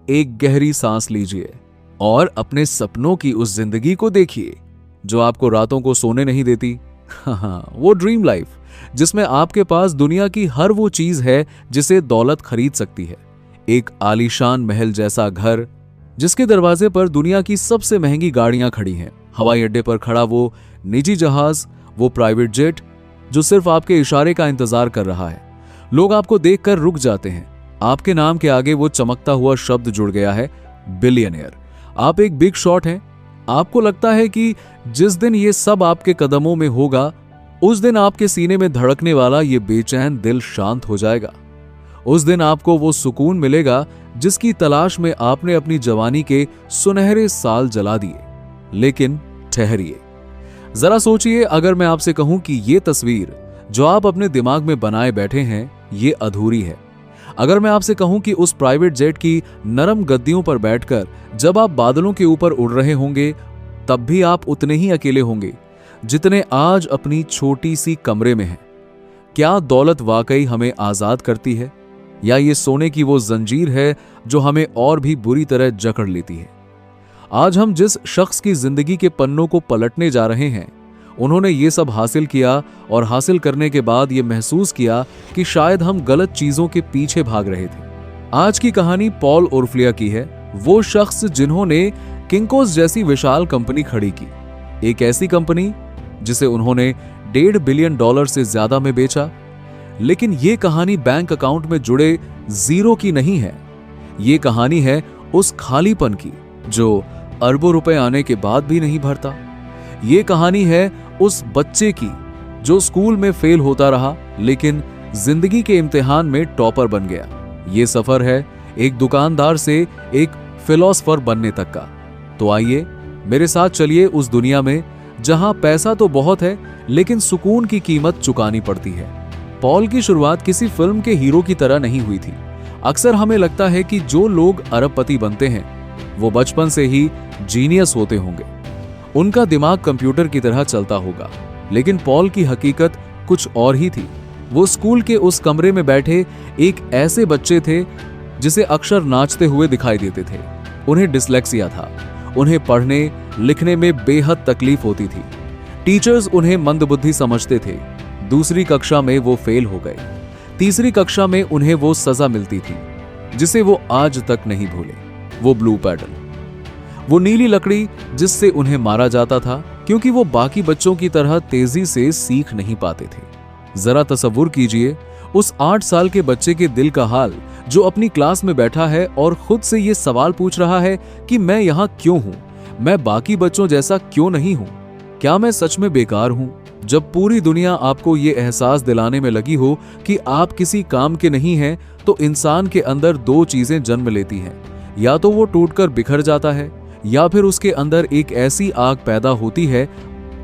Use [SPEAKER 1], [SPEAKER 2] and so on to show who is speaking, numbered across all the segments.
[SPEAKER 1] एक गहरी सांस लीजिए और अपने सपनों की उस जिंदगी को देखिए जो आपको रातों को सोने नहीं देती। हाँ, वो ड्रीम लाइफ जिसमें आपके पास दुनिया की हर वो चीज है जिसे दौलत खरीद सकती है। एक आलीशान महल जैसा घर जिसके दरवाजे पर दुनिया की सबसे महंगी गाड़ियां खड़ी हैं, हवाई अड्डे पर खड़ा वो निजी जहाज, वो प्राइवेट जेट जो सिर्फ आपके इशारे का इंतजार कर रहा है। लोग आपको देखकर रुक जाते हैं। आपके नाम के आगे वो चमकता हुआ शब्द जुड़ गया है, बिलियनियर। आप एक बिग शॉट हैं। आपको लगता है कि जिस दिन ये सब आपके कदमों में होगा, उस दिन आपके सीने में धड़कने वाला ये बेचैन दिल शांत हो जाएगा। उस दिन आपको वो सुकून मिलेगा जिसकी तलाश में आपने अपनी जवानी के सुनहरे साल जला दिए। लेकिन ठहरिए, जरा सोचिए, अगर मैं आपसे कहूं कि ये तस्वीर जो आप अपने दिमाग में बनाए बैठे हैं, ये अधूरी है। अगर मैं आपसे कहूं कि उस प्राइवेट जेट की नरम गद्दियों पर बैठकर जब आप बादलों के ऊपर उड़ रहे होंगे, तब भी आप उतने ही अकेले होंगे जितने आज अपनी छोटी सी कमरे में हैं। क्या दौलत वाकई हमें आजाद करती है, या ये सोने की वो जंजीर है जो हमें और भी बुरी तरह जकड़ लेती है? आज हम जिस शख्स की जिंदगी के पन्नों को पलटने जा रहे हैं, उन्होंने ये सब हासिल किया और हासिल करने के बाद ये महसूस किया कि शायद हम गलत चीजों के पीछे भाग रहे थे। आज की कहानी पॉल ओरफ्लिया की है, वो शख्स जिन्होंने किंकोस जैसी विशाल कंपनी खड़ी की। एक ऐसी कंपनी जिसे उन्होंने $1.5 बिलियन से ज्यादा में बेचा। लेकिन ये कहानी बैंक अकाउंट में जुड़े जीरो की नहीं है। ये कहानी है उस खालीपन की जो अरबों रुपए आने के बाद भी नहीं भरता। ये कहानी है उस बच्चे की जो स्कूल में फेल होता रहा लेकिन जिंदगी के इम्तिहान में टॉपर बन गया। ये सफर है एक दुकानदार से एक फिलोसफर बनने तक का। तो आइए मेरे साथ चलिए उस दुनिया में जहां पैसा तो बहुत है लेकिन सुकून की कीमत चुकानी पड़ती है। पॉल की शुरुआत किसी फिल्म के हीरो की तरह नहीं हुई थी। अक्सर हमें लगता है कि जो लोग अरबपति बनते हैं वो बचपन से ही जीनियस होते होंगे, उनका दिमाग कंप्यूटर की तरह चलता होगा। लेकिन पॉल की हकीकत कुछ और ही थी। वो स्कूल के उस कमरे में बैठे एक ऐसे बच्चे थे जिसे अक्षर नाचते हुए दिखाई देते थे। उन्हें डिसलेक्सिया था। उन्हें पढ़ने लिखने में बेहद तकलीफ होती थी। टीचर्स उन्हें मंदबुद्धि समझते थे। दूसरी कक्षा में वो फेल हो गए। तीसरी कक्षा में उन्हें वो सजा मिलती थी जिसे वो आज तक नहीं भूले। वो ब्लू पैडल, वो नीली लकड़ी जिससे उन्हें मारा जाता था क्योंकि वो बाकी बच्चों की तरह तेजी से सीख नहीं पाते थे। जरा तसव्वुर कीजिए उस 8 साल के बच्चे के दिल का हाल जो अपनी क्लास में बैठा है और खुद से ये सवाल पूछ रहा है कि मैं यहाँ क्यों हूँ, मैं बाकी बच्चों जैसा क्यों नहीं हूँ, क्या मैं सच में बेकार हूँ? जब पूरी दुनिया आपको ये एहसास दिलाने में लगी हो कि आप किसी काम के नहीं हैं, तो इंसान के अंदर 2 चीजें जन्म लेती हैं। या तो वो टूटकर बिखर जाता है या फिर उसके अंदर एक ऐसी आग पैदा होती है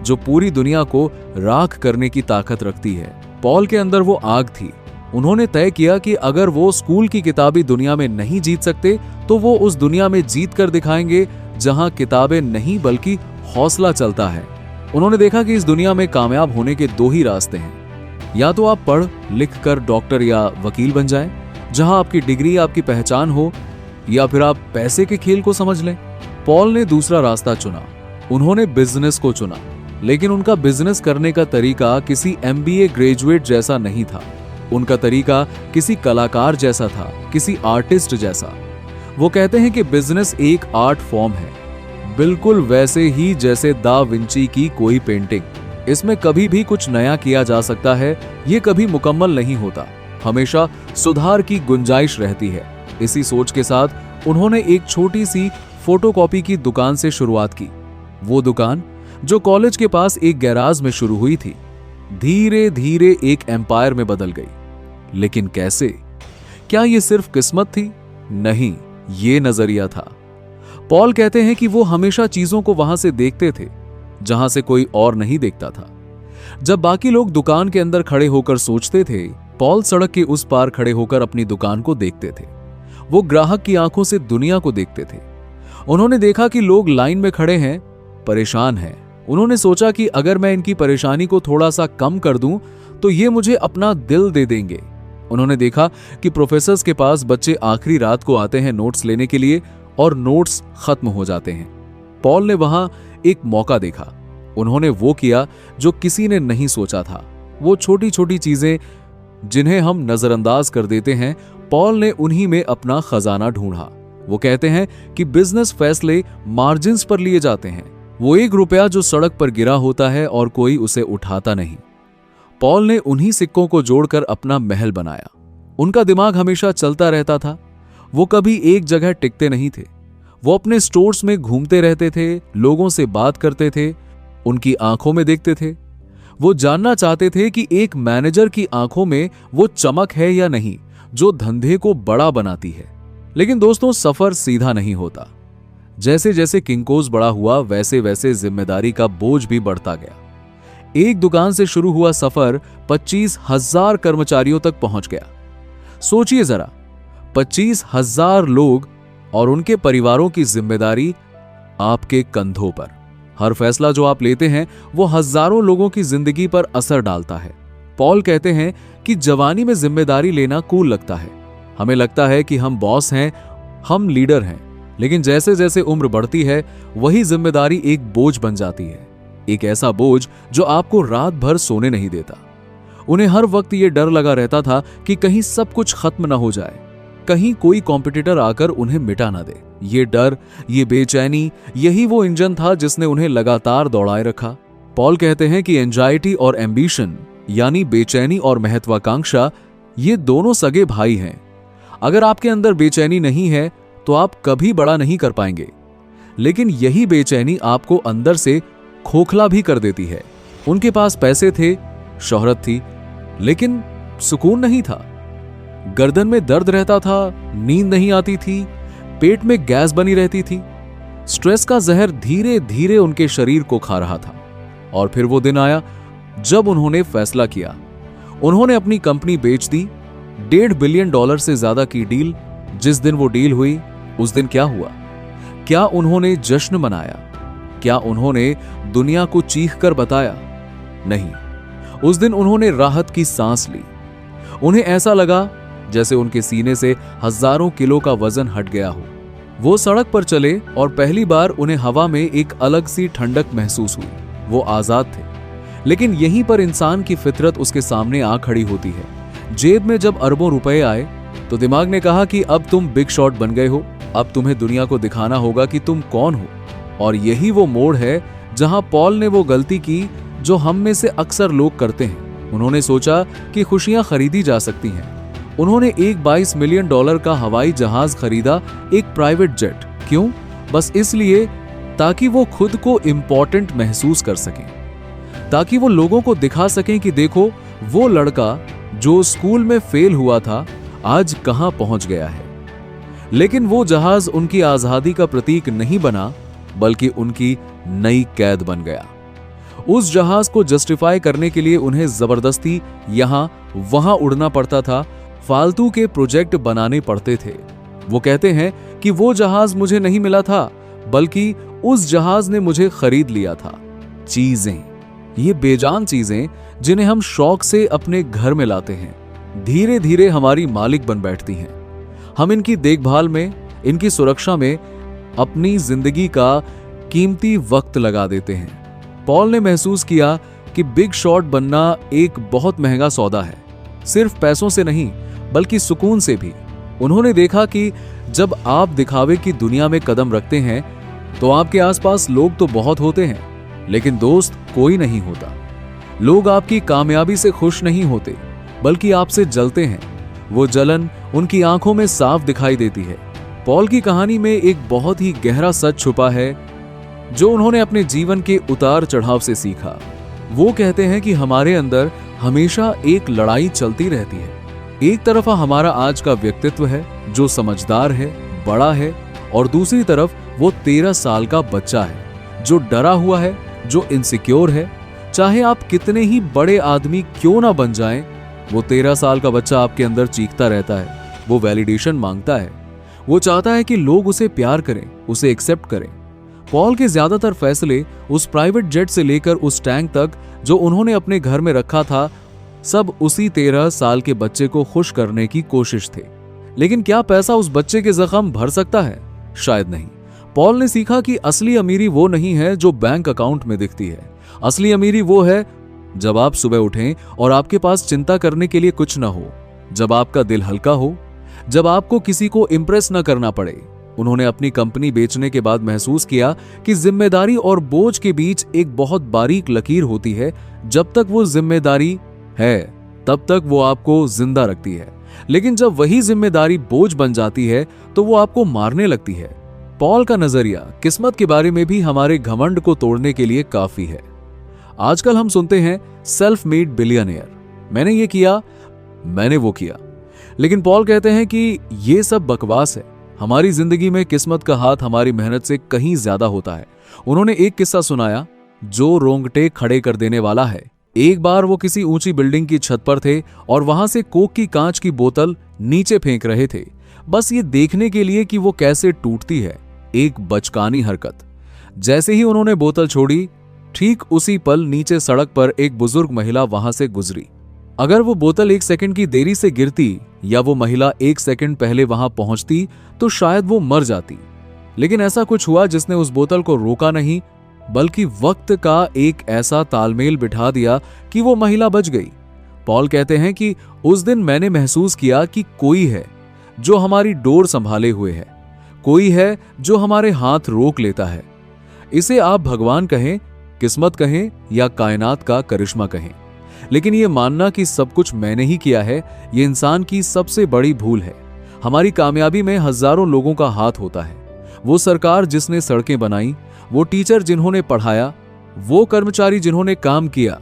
[SPEAKER 1] जो पूरी दुनिया को राख करने की ताकत रखती है। पॉल के अंदर वो आग थी। उन्होंने तय किया कि अगर वो स्कूल की किताबी दुनिया में नहीं जीत सकते तो वो उस दुनिया में जीत कर दिखाएंगे जहां किताबें नहीं बल्कि हौसला चलता है। उन्होंने देखा कि इस दुनिया में कामयाब होने के 2 ही रास्ते हैं। या तो आप पढ़ लिख कर डॉक्टर या वकील बन जाएं, जहां आपकी डिग्री आपकी पहचान हो, या फिर आप पैसे के खेल को समझ लें। पॉल ने दूसरा रास्ता चुना। उन्होंने बिजनेस को चुना, लेकिन उनका बिजनेस करने का तरीका किसी MBA ग्रेजुएट जैसा नहीं था। उनका तरीका किसी कलाकार जैसा था, किसी आर्टिस्ट जैसा। वो कहते हैं कि बिजनेस एक आर्ट फॉर्म है, बिल्कुल वैसे ही जैसे दा विंची की कोई पेंटिंग। इसमें कभी भी कुछ नया किया जा सकता है, ये कभी मुकम्मल नहीं होता, हमेशा सुधार की गुंजाइश रहती है। इसी सोच के साथ उन्होंने एक छोटी सी फोटोकॉपी की दुकान से शुरुआत की। वो दुकान जो कॉलेज के पास एक गैराज में शुरू हुई थी, धीरे धीरे एक एम्पायर में बदल गई। लेकिन कैसे? क्या ये सिर्फ किस्मत थी? नहीं, ये नजरिया था। पॉल कहते हैं कि वो हमेशा चीजों को वहां से देखते थे जहां से कोई और नहीं देखता था। जब बाकी लोग दुकान के अंदर खड़े होकर सोचते थे, पॉल सड़क के उस पार खड़े होकर अपनी दुकान को देखते थे। वो ग्राहक की आंखों से दुनिया को देखते थे। उन्होंने देखा कि लोग लाइन में खड़े हैं, परेशान हैं। उन्होंने सोचा कि अगर मैं इनकी परेशानी को थोड़ा सा कम कर दूं तो ये मुझे अपना दिल दे देंगे। उन्होंने देखा कि प्रोफेसर्स के पास बच्चे आखिरी रात को आते हैं नोट्स लेने के लिए और नोट्स खत्म हो जाते हैं। पॉल ने वहां एक मौका देखा। उन्होंने वो किया जो किसी ने नहीं सोचा था। वो छोटी छोटी चीजें जिन्हें हम नजरअंदाज कर देते हैं, पॉल ने उन्हीं में अपना खजाना ढूंढा। वो कहते हैं कि बिजनेस फैसले मार्जिन्स पर लिए जाते हैं। वो 1 रुपया जो सड़क पर गिरा होता है और कोई उसे उठाता नहीं। पॉल ने उन्हीं सिक्कों को जोड़कर अपना महल बनाया। उनका दिमाग हमेशा चलता रहता था। वो कभी एक जगह टिकते नहीं थे। वो अपने स्टोर्स में घूमते रहते थे, लोगों से बात करते थे, उनकी आंखों में देखते थे। वो जानना चाहते थे कि एक मैनेजर की आंखों में वो चमक है या नहीं जो धंधे को बड़ा बनाती है। लेकिन दोस्तों, सफर सीधा नहीं होता। जैसे जैसे किंकोज बड़ा हुआ, वैसे वैसे जिम्मेदारी का बोझ भी बढ़ता गया। एक दुकान से शुरू हुआ सफर 25,000 कर्मचारियों तक पहुंच गया। सोचिए जरा, 25,000 लोग और उनके परिवारों की जिम्मेदारी आपके कंधों पर। हर फैसला जो आप लेते हैं वो हजारों लोगों की जिंदगी पर असर डालता है। पॉल कहते हैं कि जवानी में जिम्मेदारी लेना कूल लगता है। हमें लगता है कि हम बॉस हैं, हम लीडर हैं। लेकिन जैसे जैसे उम्र बढ़ती है, वही जिम्मेदारी एक बोझ बन जाती है। एक ऐसा बोझ जो आपको रात भर सोने नहीं देता। उन्हें हर वक्त ये डर लगा रहता था कि कहीं सब कुछ खत्म ना हो जाए, कहीं कोई कॉम्पिटिटर आकर उन्हें मिटा ना दे। ये डर, ये बेचैनी, यही वो इंजन था जिसने उन्हें लगातार दौड़ाए रखा। पॉल कहते हैं कि एंजाइटी और एम्बिशन, यानी बेचैनी और महत्वाकांक्षा, ये दोनों सगे भाई हैं। अगर आपके अंदर बेचैनी नहीं है तो आप कभी बड़ा नहीं कर पाएंगे। लेकिन यही बेचैनी आपको अंदर से खोखला भी कर देती है। उनके पास पैसे थे, शोहरत थी, लेकिन सुकून नहीं था। गर्दन में दर्द रहता था, नींद नहीं आती थी, पेट में गैस बनी रहती थी। स्ट्रेस का जहर धीरे धीरे उनके शरीर को खा रहा था। और फिर वो दिन आया जब उन्होंने फैसला किया। उन्होंने अपनी कंपनी बेच दी। $1.5 बिलियन से ज्यादा की डील। जिस दिन वो डील हुई, उस दिन क्या हुआ? क्या उन्होंने जश्न मनाया? क्या उन्होंने दुनिया को चीख कर बताया? नहीं। उस दिन उन्होंने राहत की सांस ली। उन्हें ऐसा लगा जैसे उनके सीने से हजारों किलो का वजन हट गया हो। वो सड़क पर चले और पहली बार उन्हें हवा में एक अलग सी ठंडक महसूस हुई। वो आजाद थे। लेकिन यहीं पर इंसान की फितरत उसके सामने आ खड़ी होती है। जेब में जब अरबों रुपए आए तो दिमाग ने कहा कि अब तुम बिग शॉट बन गए हो, अब तुम्हें दुनिया को दिखाना होगा कि तुम कौन हो। और यही वो मोड़ है जहां पॉल ने वो गलती की जो हम में से अक्सर लोग करते हैं। उन्होंने सोचा कि खुशियां खरीदी जा सकती हैं। उन्होंने एक $22 मिलियन का हवाई जहाज खरीदा, एक प्राइवेट जेट। क्यों? बस इसलिए ताकि वो खुद को इंपॉर्टेंट महसूस कर सकें, ताकि वो लोगों को दिखा सकें कि देखो, वो लड़का जो स्कूल में फेल हुआ था आज कहां पहुंच गया है। लेकिन वो जहाज उनकी आजादी का प्रतीक नहीं बना, बल्कि उनकी नई कैद बन गया। उस जहाज को जस्टिफाई करने के लिए उन्हें जबरदस्ती यहां वहां उड़ना पड़ता था, फालतू के प्रोजेक्ट बनाने पड़ते थे। वो कहते हैं कि वो जहाज मुझे नहीं मिला था, बल्कि उस जहाज ने मुझे खरीद लिया था। चीजें, ये बेजान चीजें जिन्हें हम शौक से अपने घर में लाते हैं, धीरे धीरे हमारी मालिक बन बैठती हैं। हम इनकी देखभाल में, इनकी सुरक्षा में अपनी जिंदगी का कीमती वक्त लगा देते हैं। पॉल ने महसूस किया कि बिग शॉट बनना एक बहुत महंगा सौदा है, सिर्फ पैसों से नहीं बल्कि सुकून से भी। उन्होंने देखा कि जब आप दिखावे की दुनिया में कदम रखते हैं तो आपके आसपास लोग तो बहुत होते हैं, लेकिन दोस्त कोई नहीं होता। लोग आपकी कामयाबी से खुश नहीं होते, बल्कि आपसे जलते हैं। वो जलन उनकी आंखों में साफ दिखाई देती है। पॉल की कहानी में एक बहुत ही गहरा सच छुपा है जो उन्होंने अपने जीवन के उतार चढ़ाव से सीखा। वो कहते हैं कि हमारे अंदर हमेशा एक लड़ाई चलती रहती है। एक तरफ हमारा आज का व्यक्तित्व है जो समझदार है, बड़ा है, और दूसरी तरफ वो 13 साल का बच्चा है जो डरा हुआ है, जो इनसिक्योर है। चाहे आप कितने ही बड़े आदमी क्यों ना बन जाएं, वो 13 साल का बच्चा आपके अंदर चीखता रहता है। वो वैलिडेशन मांगता है। वो चाहता है कि लोग उसे प्यार करें, उसे एक्सेप्ट करें। पॉल के ज्यादातर फैसले, उस प्राइवेट जेट से लेकर उस टैंक तक जो उन्होंने अपने घर में रखा था, सब उसी 13 साल के बच्चे को खुश करने की कोशिश थे। लेकिन क्या पैसा उस बच्चे के जख्म भर सकता है? शायद नहीं। पॉल ने सीखा कि असली अमीरी वो नहीं है जो बैंक अकाउंट में दिखती है। असली अमीरी वो है जब आप सुबह उठें और आपके पास चिंता करने के लिए कुछ ना हो, जब आपका दिल हल्का हो, जब आपको किसी को इंप्रेस ना करना पड़े। उन्होंने अपनी कंपनी बेचने के बाद महसूस किया कि जिम्मेदारी और बोझ के बीच एक बहुत बारीक लकीर होती है। जब तक वो जिम्मेदारी है तब तक वो आपको जिंदा रखती है, लेकिन जब वही जिम्मेदारी बोझ बन जाती है तो वो आपको मारने लगती है। पॉल का नजरिया किस्मत के बारे में भी हमारे घमंड को तोड़ने के लिए काफी है। आजकल हम सुनते हैं सेल्फ मेड बिलियनियर, मैंने ये किया, मैंने वो किया। लेकिन पॉल कहते हैं कि ये सब बकवास है। हमारी जिंदगी में किस्मत का हाथ हमारी मेहनत से कहीं ज्यादा होता है। उन्होंने एक किस्सा सुनाया जो रोंगटे खड़े कर देने वाला है। एक बार वो किसी ऊंची बिल्डिंग की छत पर थे और वहां से कोक की कांच की बोतल नीचे फेंक रहे थे, बस ये देखने के लिए कि वो कैसे टूटती है। एक बचकानी हरकत। जैसे ही उन्होंने बोतल छोड़ी, ठीक उसी पल नीचे सड़क पर एक बुजुर्ग महिला वहां से गुजरी। अगर वो बोतल 1 सेकंड की देरी से गिरती या वो महिला 1 सेकंड पहले वहां पहुंचती तो शायद वो मर जाती। लेकिन ऐसा कुछ हुआ जिसने उस बोतल को रोका नहीं, बल्कि वक्त का एक ऐसा तालमेल बिठा दिया कि वो महिला बच गई। पॉल कहते हैं कि उस दिन मैंने महसूस किया कि कोई है जो हमारी डोर संभाले हुए है, कोई है जो हमारे हाथ रोक लेता है। इसे आप भगवान कहें, किस्मत कहें या कायनात का करिश्मा कहें, लेकिन ये मानना कि सब कुछ मैंने ही किया है, ये इंसान की सबसे बड़ी भूल है। हमारी कामयाबी में हजारों लोगों का हाथ होता है। वो सरकार जिसने सड़कें बनाई, वो टीचर जिन्होंने पढ़ाया, वो कर्मचारी जिन्होंने काम किया,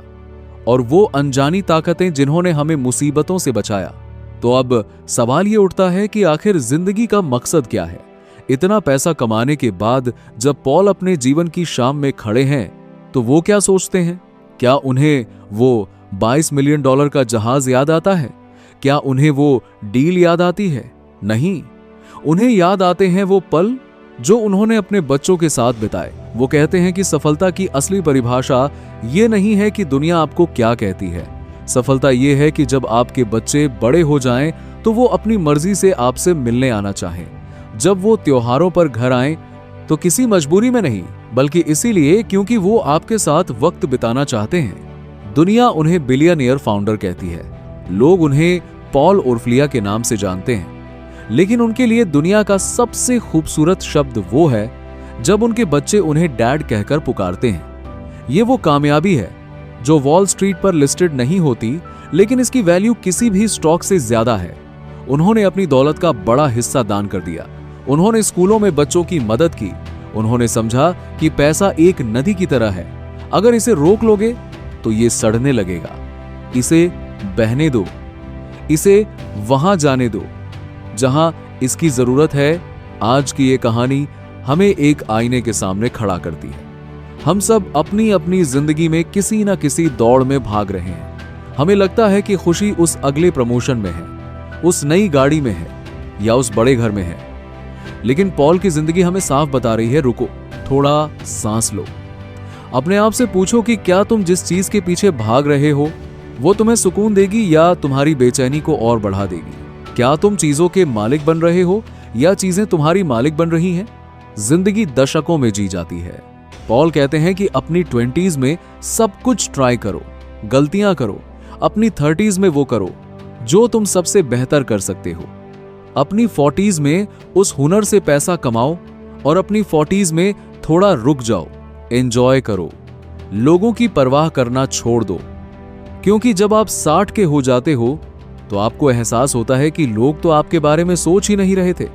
[SPEAKER 1] और वो अनजानी ताकतें जिन्होंने हमें मुसीबतों से बचाया। तो अब सवाल ये उठता है कि आखिर जिंदगी का मकसद क्या है? इतना पैसा कमाने के बाद जब पॉल अपने जीवन की शाम में खड़े हैं तो वो क्या सोचते हैं? क्या उन्हें वो $22 मिलियन का जहाज याद आता है? क्या उन्हें वो डील याद आती है? नहीं, उन्हें याद आते हैं वो पल जो उन्होंने अपने बच्चों के साथ बिताए। वो कहते हैं कि सफलता की असली परिभाषा ये नहीं है कि दुनिया आपको क्या कहती है। सफलता ये है कि जब आपके बच्चे बड़े हो जाएं तो वो अपनी मर्जी से आपसे मिलने आना चाहें। जब वो त्योहारों पर घर आएं तो किसी मजबूरी में नहीं, बल्कि इसीलिए क्योंकि वो आपके साथ वक्त बिताना चाहते हैं। दुनिया उन्हें बिलियनियर फाउंडर कहती है, लोग उन्हें पॉल ओरफ्लिया के नाम से जानते हैं, लेकिन उनके लिए दुनिया का सबसे खूबसूरत शब्द वो है जब उनके बच्चे उन्हें डैड कहकर पुकारते हैं। ये वो कामयाबी है जो वॉल स्ट्रीट पर लिस्टेड नहीं होती, लेकिन इसकी वैल्यू किसी भी स्टॉक से ज्यादा है। उन्होंने अपनी दौलत का बड़ा हिस्सा दान कर दिया। उन्होंने स्कूलों में बच्चों की मदद की। उन्होंने समझा कि पैसा एक नदी की तरह है, अगर इसे रोक लोगे तो ये सड़ने लगेगा। इसे बहने दो, इसे वहां जाने दो जहां इसकी जरूरत है। आज की ये कहानी हमें एक आईने के सामने खड़ा करती है। हम सब अपनी अपनी जिंदगी में किसी ना किसी दौड़ में भाग रहे हैं। हमें लगता है कि खुशी उस अगले प्रमोशन में है, उस नई गाड़ी में है या उस बड़े घर में है। लेकिन पॉल की जिंदगी हमें साफ बता रही है, रुको, थोड़ा सांस लो। अपने आप से पूछो कि क्या तुम जिस चीज के पीछे भाग रहे हो वो तुम्हें सुकून देगी या तुम्हारी बेचैनी को और बढ़ा देगी? क्या तुम चीजों के मालिक बन रहे हो या चीजें तुम्हारी मालिक बन रही हैं? जिंदगी दशकों में जी जाती है। पॉल कहते हैं कि अपनी 20s में सब कुछ ट्राई करो, गलतियां करो। अपनी 30s में वो करो जो तुम सबसे बेहतर कर सकते हो। अपनी 40s में उस हुनर से पैसा कमाओ और अपनी 40s में थोड़ा रुक जाओ, एंजॉय करो। लोगों की परवाह करना छोड़ दो, क्योंकि जब आप 60 के हो जाते हो तो आपको एहसास होता है कि लोग तो आपके बारे में सोच ही नहीं रहे थे।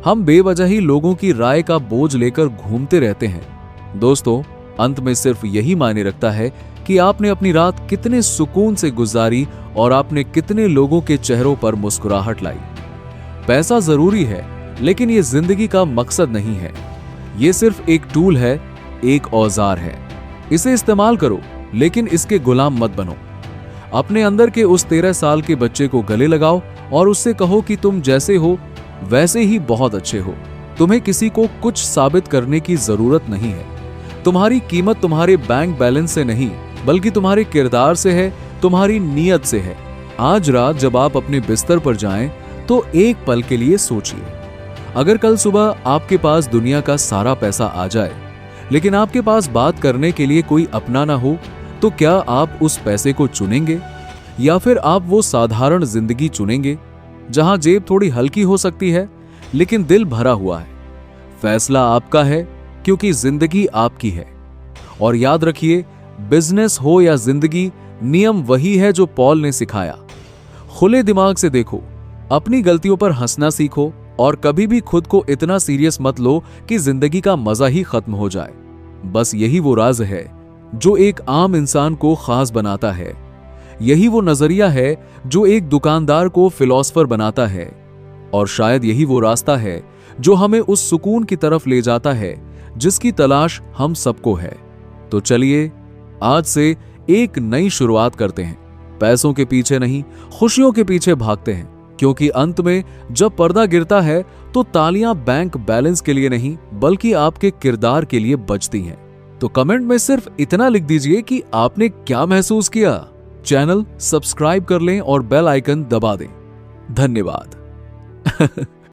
[SPEAKER 1] हम बेवजह ही लोगों की राय का बोझ लेकर घूमते रहते हैं। दोस्तों, अंत में सिर्फ यही मायने रखता है कि आपने अपनी रात कितने सुकून से गुजारी और आपने कितने लोगों के चेहरों पर मुस्कुराहट लाई। पैसा जरूरी है, लेकिन ये जिंदगी का मकसद नहीं है। ये सिर्फ एक टूल है, एक औजार है। इसे इस्तेमाल करो, लेकिन इसके गुलाम मत बनो। अपने अंदर के उस 13 साल के बच्चे को गले लगाओ और उससे कहो कि तुम जैसे हो वैसे ही बहुत अच्छे हो। तुम्हें किसी को कुछ साबित करने की जरूरत नहीं है। तुम्हारी कीमत तुम्हारे बैंक बैलेंस से नहीं, बल्कि तुम्हारे किरदार से है, तुम्हारी नीयत से है। आज रात जब आप अपने बिस्तर पर जाएं तो एक पल के लिए सोचिए, अगर कल सुबह आपके पास दुनिया का सारा पैसा आ जाए लेकिन आपके पास बात करने के लिए कोई अपना ना हो, तो क्या आप उस पैसे को चुनेंगे या फिर आप वो साधारण जिंदगी चुनेंगे जहां जेब थोड़ी हल्की हो सकती है लेकिन दिल भरा हुआ है? फैसला आपका है, क्योंकि जिंदगी आपकी है। और याद रखिए, बिजनेस हो या जिंदगी, नियम वही है जो पॉल ने सिखाया। खुले दिमाग से देखो, अपनी गलतियों पर हंसना सीखो और कभी भी खुद को इतना सीरियस मत लो कि जिंदगी का मजा ही खत्म हो जाए। बस यही वो राज है जो एक आम इंसान को खास बनाता है। यही वो नजरिया है जो एक दुकानदार को फिलॉसफर बनाता है। और शायद यही वो रास्ता है जो हमें उस सुकून की तरफ ले जाता है जिसकी तलाश हम सबको है। तो चलिए आज से एक नई शुरुआत करते हैं। पैसों के पीछे नहीं, खुशियों के पीछे भागते हैं, क्योंकि अंत में जब पर्दा गिरता है तो तालियां बैंक बैलेंस के लिए नहीं बल्कि आपके किरदार के लिए बजती हैं। तो कमेंट में सिर्फ इतना लिख दीजिए कि आपने क्या महसूस किया। चैनल सब्सक्राइब कर लें और बेल आइकन दबा दें। धन्यवाद।